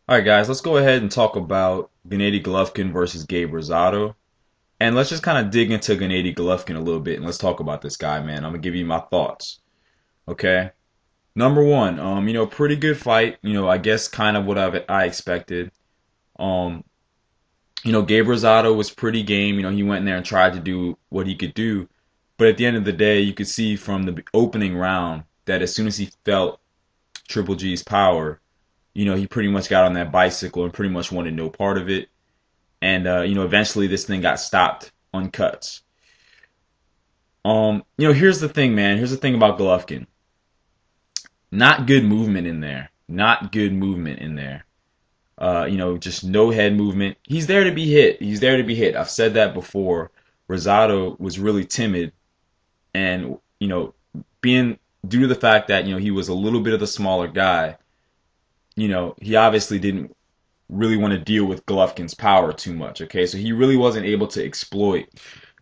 Alright guys, let's go ahead and talk about Gennady Golovkin versus Gabriel Rosado. And let's just kind of dig into Gennady Golovkin a little bit and let's talk about this guy, man. I'm gonna give you my thoughts. Okay. Number one, pretty good fight. I guess kind of what I expected. Um, Gabriel Rosado was pretty game. He went in there and tried to do what he could do. But at the end of the day, you could see from the opening round that as soon as he felt Triple G's power, he pretty much got on that bicycle and pretty much wanted no part of it. And eventually this thing got stopped on cuts. Here's the thing, man. Here's the thing about Golovkin. Not good movement in there. Not good movement in there. Just no head movement. He's there to be hit. He's there to be hit. I've said that before. Rosado was really timid, and being due to the fact that he was a little bit of the smaller guy. He obviously didn't really want to deal with Golovkin's power too much. Okay, so he really wasn't able to exploit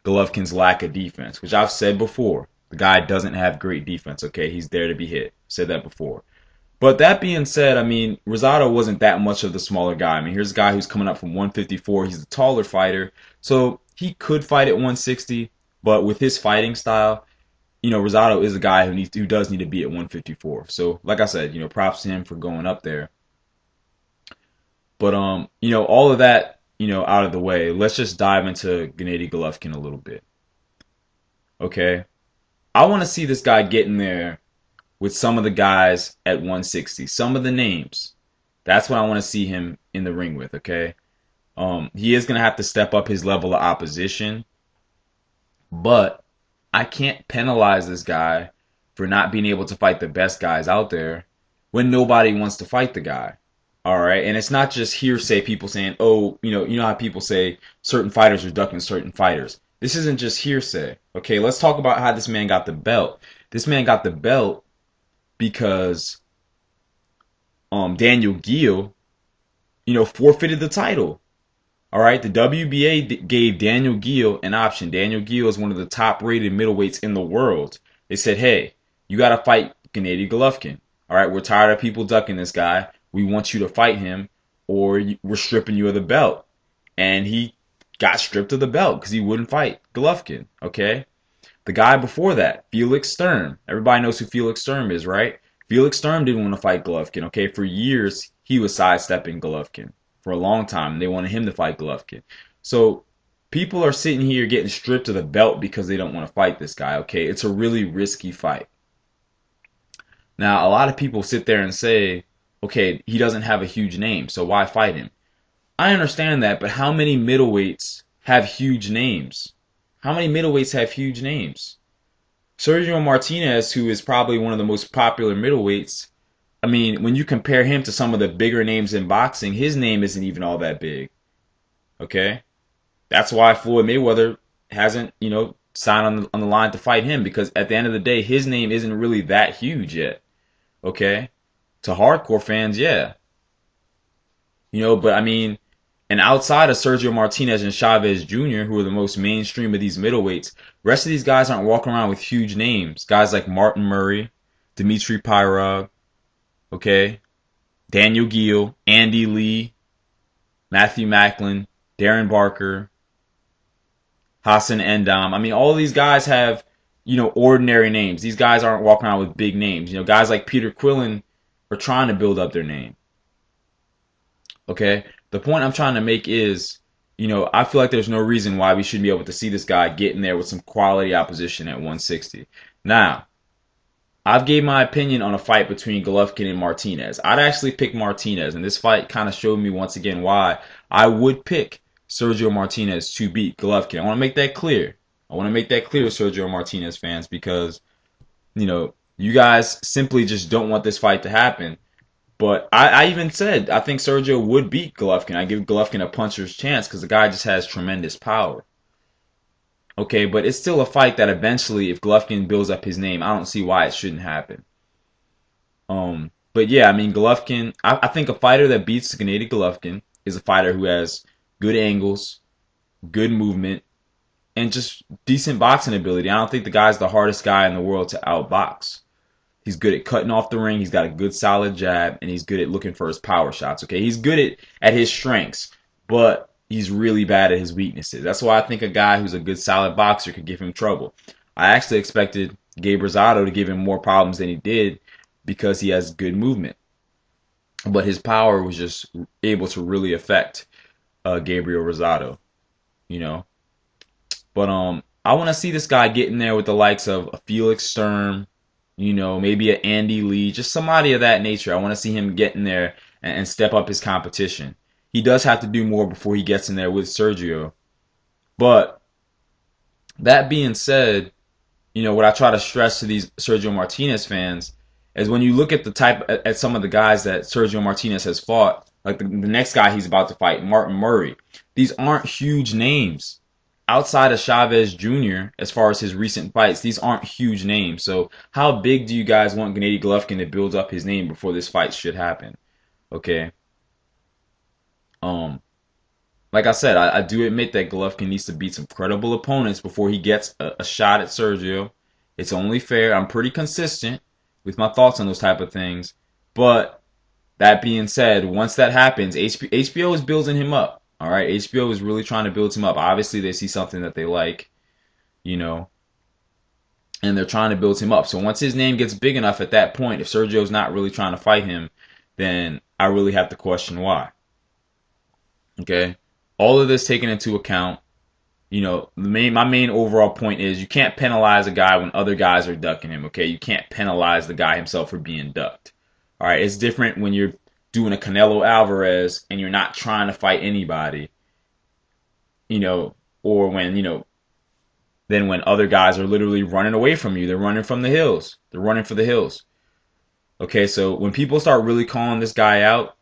Golovkin's lack of defense, which I've said before. The guy doesn't have great defense. Okay, he's there to be hit. Said that before. But that being said, Rosado wasn't that much of the smaller guy. Here's a guy who's coming up from 154. He's a taller fighter, so he could fight at 160. But with his fighting style, Rosado is a guy who does need to be at 154. So, like I said, props to him for going up there. But all of that, out of the way, let's just dive into Gennady Golovkin a little bit. Okay? I want to see this guy get in there with some of the guys at 160. Some of the names. That's what I want to see him in the ring with, okay? He is going to have to step up his level of opposition. But I can't penalize this guy for not being able to fight the best guys out there when nobody wants to fight the guy. All right, and it's not just hearsay. People saying, "Oh, you know how people say certain fighters are ducking certain fighters." This isn't just hearsay. Okay, let's talk about how this man got the belt. This man got the belt because Daniel Geale, forfeited the title. All right, the WBA gave Daniel Geale an option. Daniel Geale is one of the top-rated middleweights in the world. They said, "Hey, you got to fight Gennady Golovkin. All right, we're tired of people ducking this guy. We want you to fight him, or we're stripping you of the belt." And he got stripped of the belt because he wouldn't fight Golovkin. Okay, the guy before that, Felix Sturm. Everybody knows who Felix Sturm is, right? Felix Sturm didn't want to fight Golovkin. Okay, for years he was sidestepping Golovkin. For a long time, they wanted him to fight Golovkin. So people are sitting here getting stripped of the belt because they don't want to fight this guy. Okay, it's a really risky fight. Now, a lot of people sit there and say, okay, he doesn't have a huge name, so why fight him? I understand that, but how many middleweights have huge names? How many middleweights have huge names? Sergio Martinez, who is probably one of the most popular middleweights, when you compare him to some of the bigger names in boxing, his name isn't even all that big. Okay? That's why Floyd Mayweather hasn't, signed on the line to fight him, because at the end of the day, his name isn't really that huge yet. Okay? To hardcore fans, yeah. But and outside of Sergio Martinez and Chavez Jr., who are the most mainstream of these middleweights, rest of these guys aren't walking around with huge names. Guys like Martin Murray, Dmitry Pirog, okay, Daniel Geale, Andy Lee, Matthew Macklin, Darren Barker, Hassan Endam. All of these guys have, ordinary names. These guys aren't walking around with big names. Guys like Peter Quillen are trying to build up their name. Okay? The point I'm trying to make is, I feel like there's no reason why we shouldn't be able to see this guy get in there with some quality opposition at 160. Now, I've gave my opinion on a fight between Golovkin and Martinez. I'd actually pick Martinez, and this fight kind of showed me once again why I would pick Sergio Martinez to beat Golovkin. I want to make that clear. I want to make that clear, Sergio Martinez fans, because, you guys simply just don't want this fight to happen. But I even said I think Sergio would beat Golovkin. I give Golovkin a puncher's chance because the guy just has tremendous power. Okay, but it's still a fight that eventually, if Golovkin builds up his name, I don't see why it shouldn't happen. But yeah, Golovkin, I think a fighter that beats Gennady Golovkin is a fighter who has good angles, good movement, and just decent boxing ability. I don't think the guy's the hardest guy in the world to outbox. He's good at cutting off the ring. He's got a good solid jab, and he's good at looking for his power shots. Okay, he's good at his strengths, but he's really bad at his weaknesses. That's why I think a guy who's a good solid boxer could give him trouble. I actually expected Gabriel Rosado to give him more problems than he did because he has good movement, but his power was just able to really affect Gabriel Rosado, you know. But I want to see this guy get in there with the likes of a Felix Sturm, you know, maybe an Andy Lee, just somebody of that nature. I want to see him get in there and step up his competition. He does have to do more before he gets in there with Sergio. But that being said, you know, what I try to stress to these Sergio Martinez fans is when you look at the type at some of the guys that Sergio Martinez has fought, like the next guy he's about to fight, Martin Murray. These aren't huge names. Outside of Chavez Jr., as far as his recent fights, these aren't huge names. So how big do you guys want Gennady Golovkin to build up his name before this fight should happen? Okay. Like I said, I do admit that Golovkin needs to beat some credible opponents before he gets a shot at Sergio. It's only fair. I'm pretty consistent with my thoughts on those type of things. But that being said, once that happens, HBO is building him up. All right, HBO is really trying to build him up. Obviously, they see something that they like, you know, and they're trying to build him up. So once his name gets big enough at that point, if Sergio's not really trying to fight him, then I really have to question why. Okay, all of this taken into account, you know, my main overall point is you can't penalize a guy when other guys are ducking him. Okay, you can't penalize the guy himself for being ducked. All right, it's different when you're doing a Canelo Alvarez and you're not trying to fight anybody, you know, or when, you know, then when other guys are literally running away from you, they're running from the hills. They're running for the hills. Okay, so when people start really calling this guy out,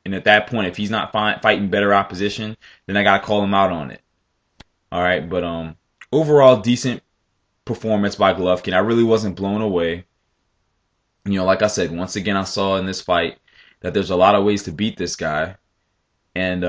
and at that point, if he's not fighting better opposition, then I got to call him out on it. All right, but overall, decent performance by Golovkin. I really wasn't blown away. You know, like I said, once again, I saw in this fight that there's a lot of ways to beat this guy. And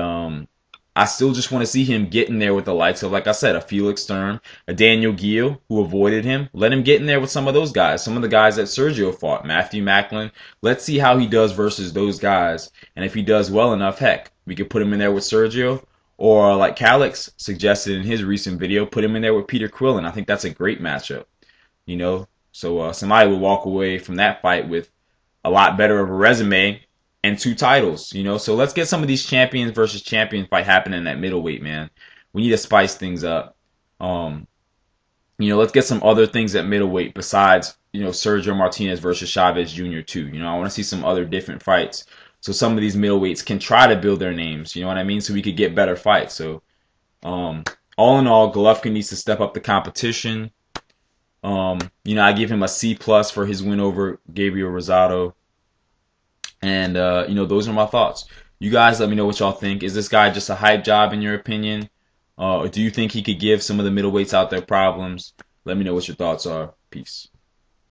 I still just want to see him get in there with the likes of, like I said, a Felix Sturm, a Daniel Gil, who avoided him. Let him get in there with some of those guys, some of the guys that Sergio fought, Matthew Macklin. Let's see how he does versus those guys. And if he does well enough, heck, we could put him in there with Sergio. Or like Calix suggested in his recent video, put him in there with Peter Quillin. I think that's a great matchup, you know. So somebody would walk away from that fight with a lot better of a resume and 2 titles, you know. So let's get some of these champions versus champion fight happening at middleweight, man. We need to spice things up. You know, let's get some other things at middleweight besides, you know, Sergio Martinez versus Chavez Jr. too. You know, I want to see some other different fights. So some of these middleweights can try to build their names, you know what I mean? So we could get better fights. So all in all, Golovkin needs to step up the competition. You know, I give him a C+ for his win over Gabriel Rosado. And, you know, those are my thoughts. You guys let me know what y'all think. Is this guy just a hype job in your opinion? Or do you think he could give some of the middleweights out there problems? Let me know what your thoughts are. Peace.